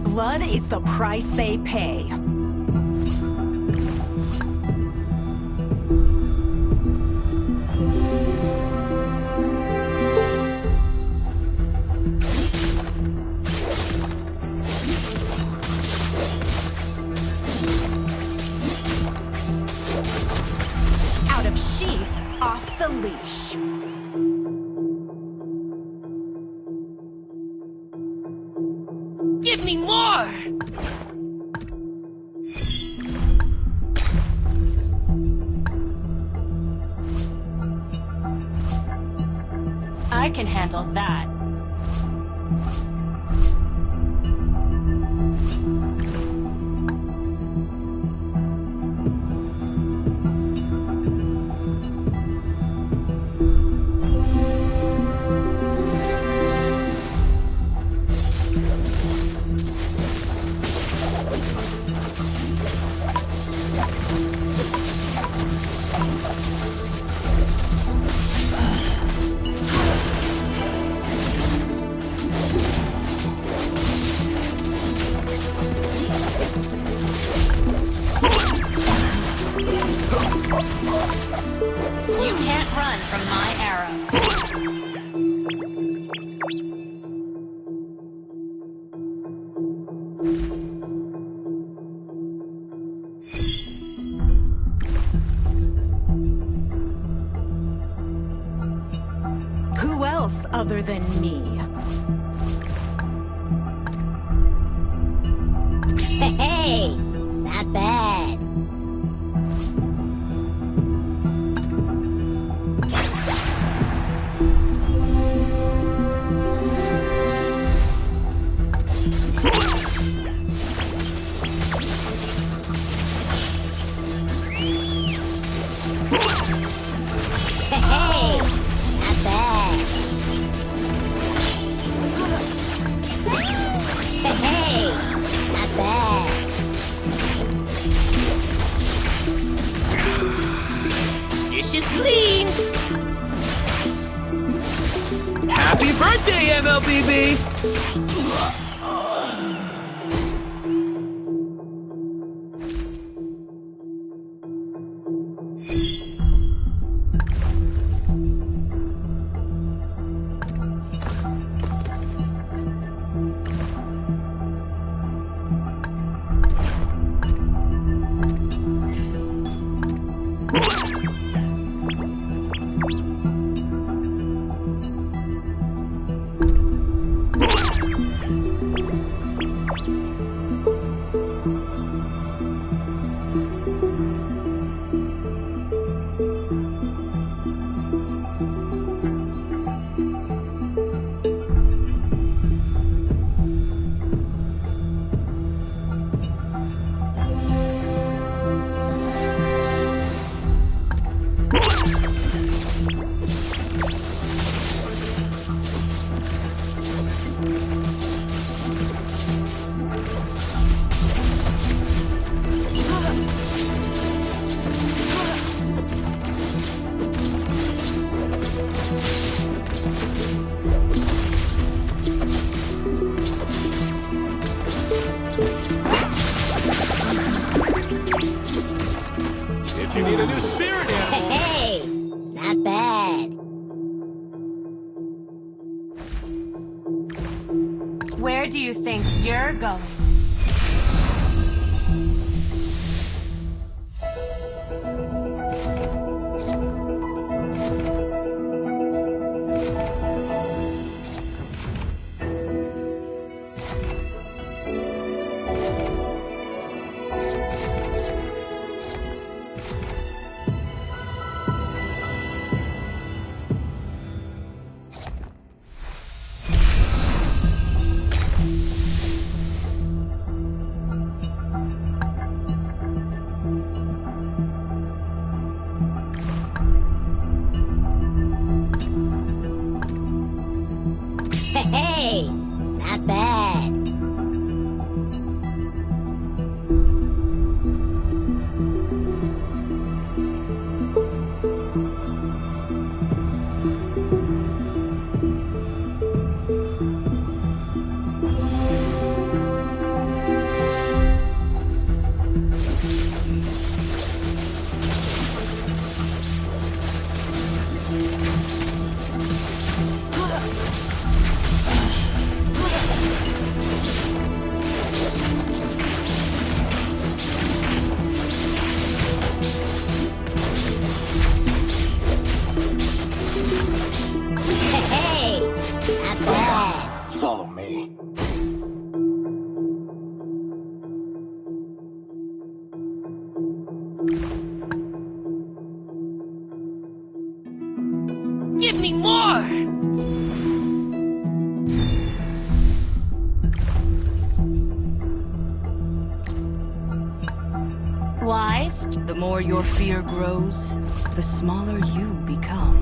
Blood is the price they pay. Out of sheath, off the leash. Give me more! I can handle that. You can't run from my arrow. Who else other than me? Hey, not bad. Happy birthday, MLBB! If you need a new spirit animal. Hey, not bad. Where do you think you're going? Wise? The more your fear grows, the smaller you become.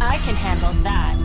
I can handle that.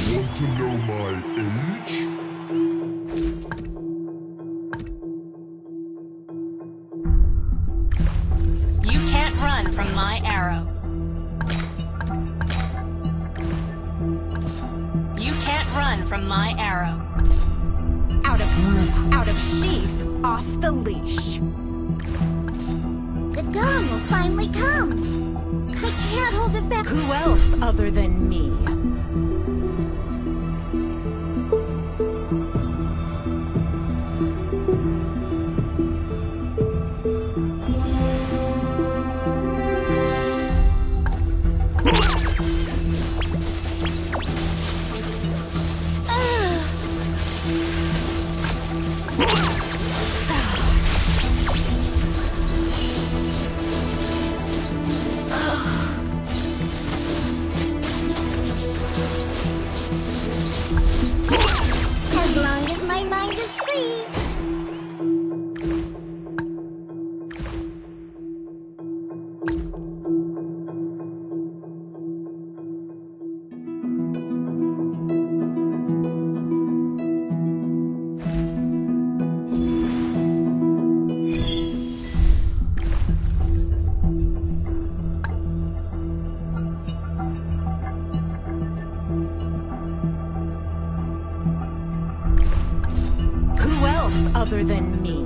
Want to know my age? You can't run from my arrow. You can't run from my arrow. Out of sheath, off the leash. The dawn will finally come. I can't hold it back. Who else other than me? As long as my mind is free. Who else other than me?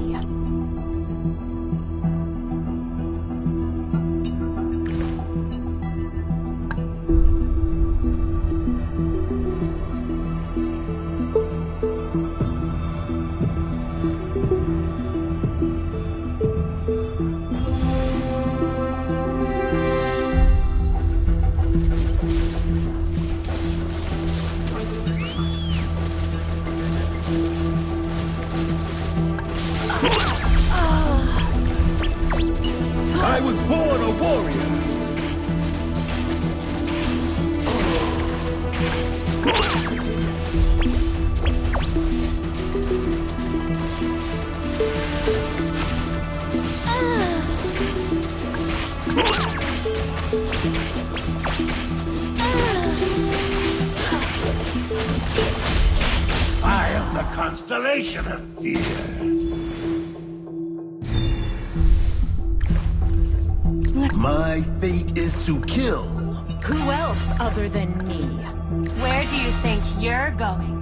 I was born a warrior. I am the constellation of fear. My fate is to kill. Who else other than me? Where do you think you're going?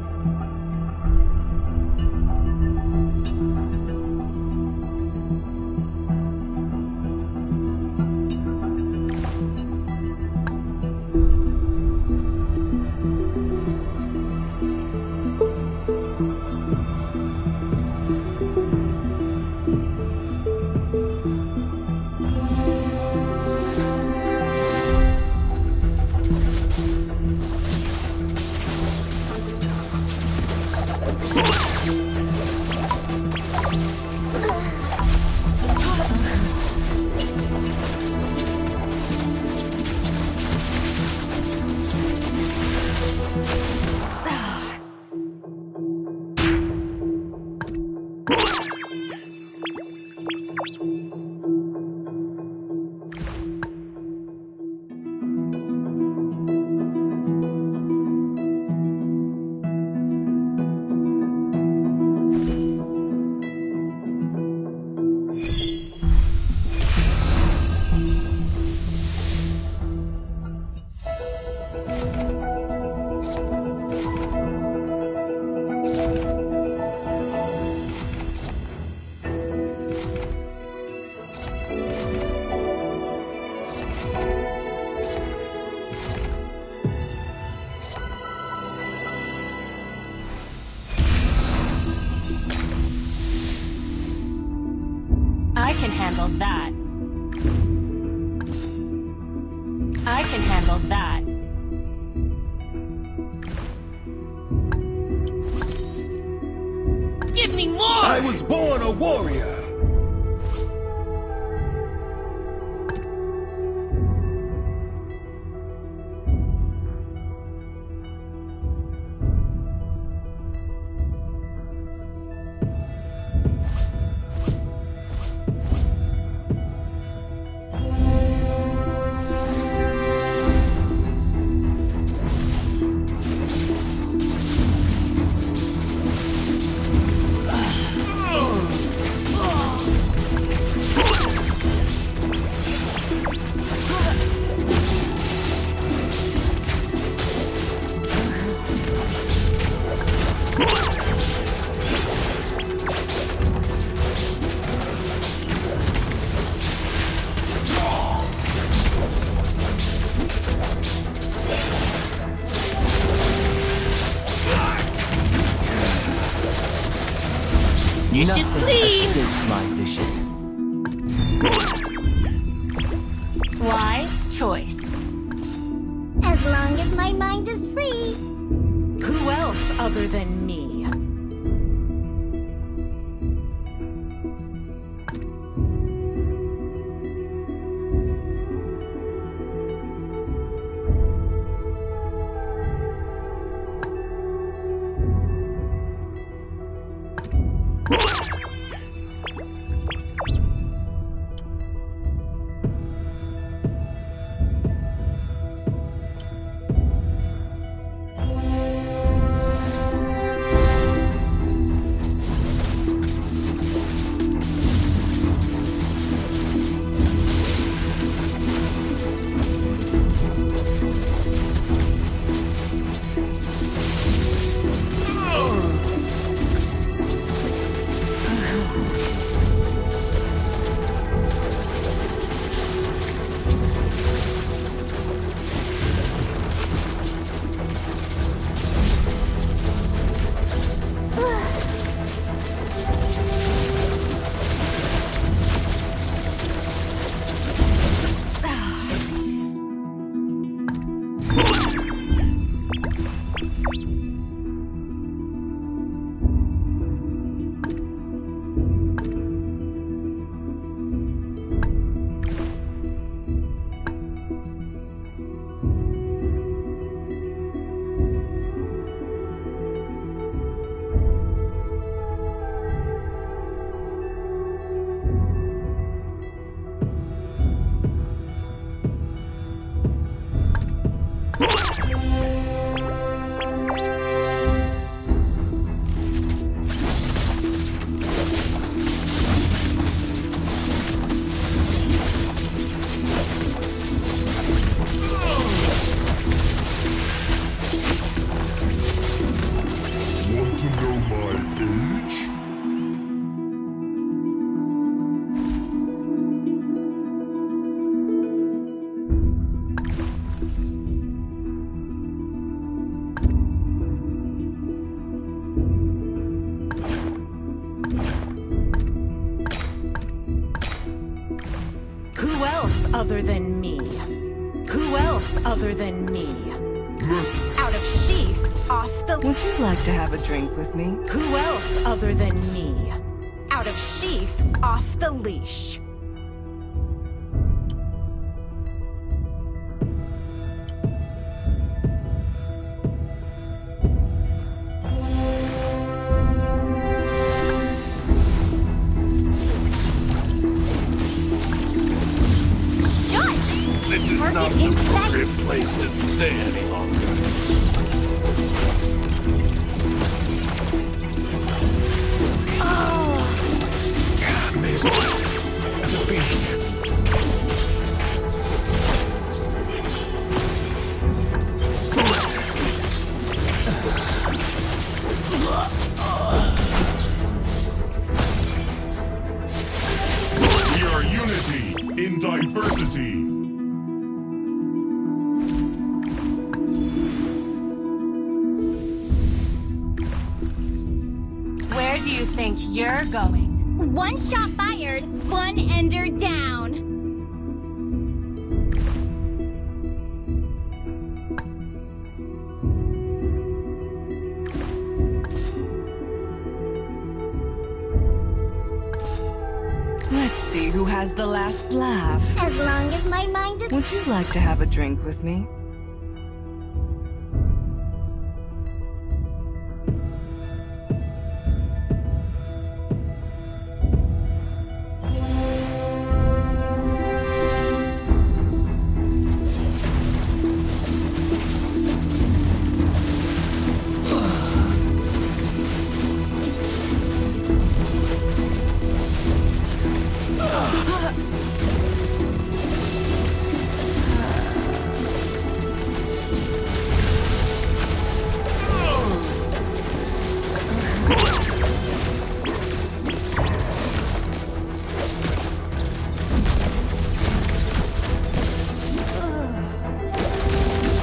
I can handle that. I can handle that. Give me more! I was born a warrior. Dishes, please! escapes my vision. Wise choice. As long as my mind is free. Who else other than me? Want to know my age? Who else other than me? Who else other than me? Out of sheath, off the... Would you like to have a drink with me? Who else other than me? Out of sheath, off the leash. This is not the appropriate place to stay any longer. you think you're going? One shot fired, one ender down. Let's see who has the last laugh. As long as my mind is... Would you like to have a drink with me?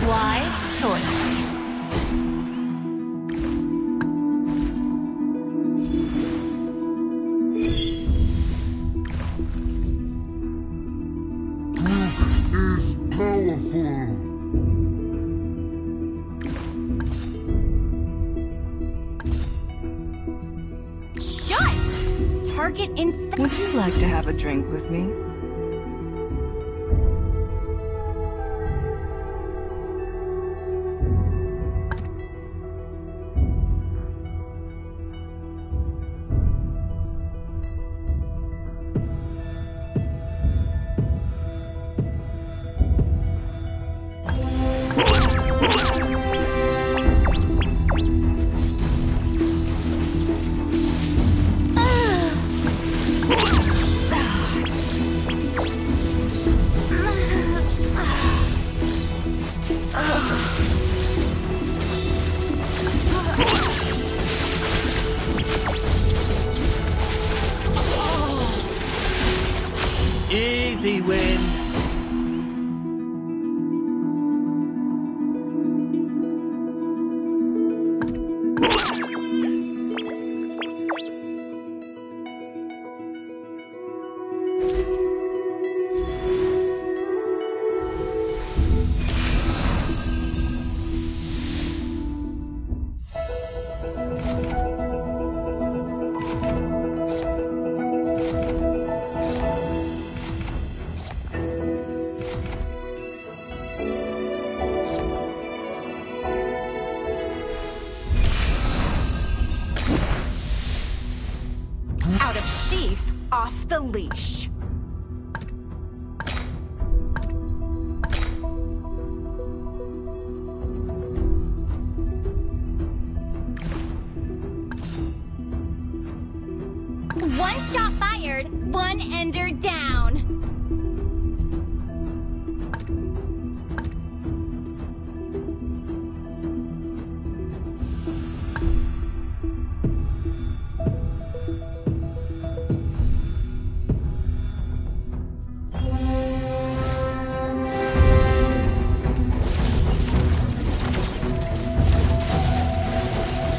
Wise choice. Is powerful. Shush! Target inside... Would you like to have a drink with me? Easy win. Out of sheath, off the leash. One shot fired, one ender down.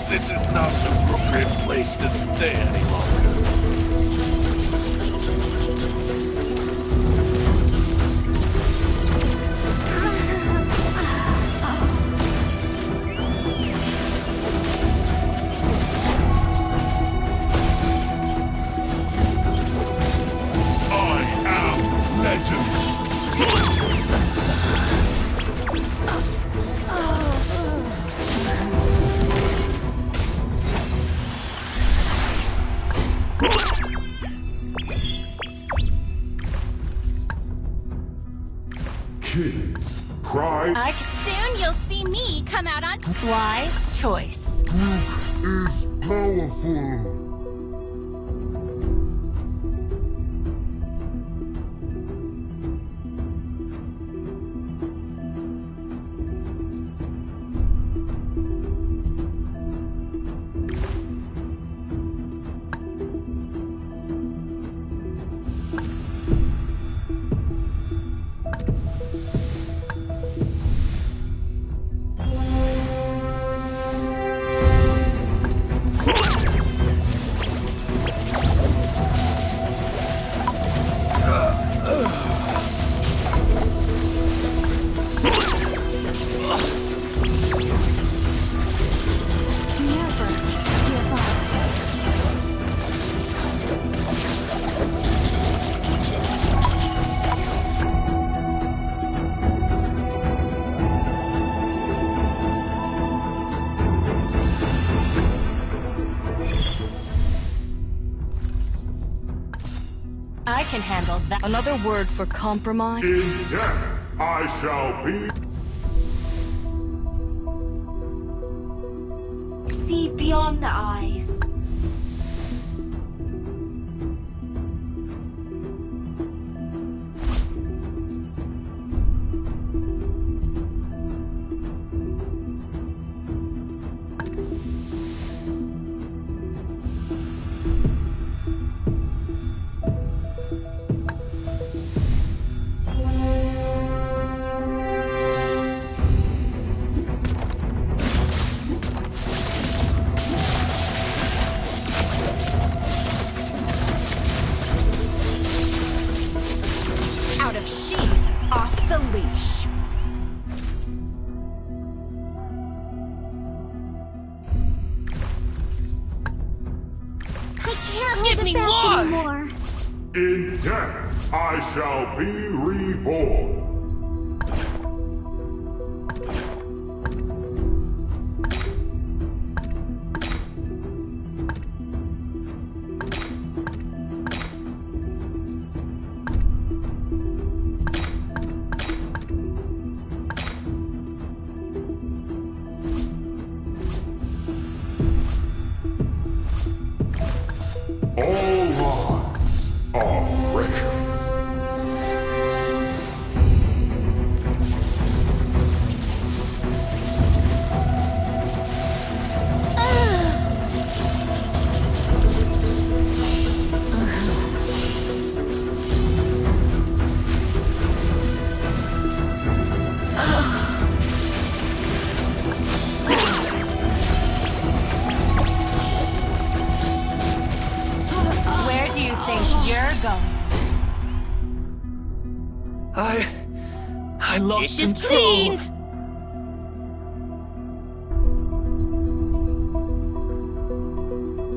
This is not an appropriate place to stay any longer. I am legend. Kids, pride Soon you'll see me come out on... Wise choice. is powerful. can handle that. Another word for compromise? In death, I shall be. See beyond the eyes. Out of sheath, off the leash. I can't hold it back anymore. In death, I shall be reborn. All lives are precious. Where do you think you're going? I lost Dish is control. cleaned.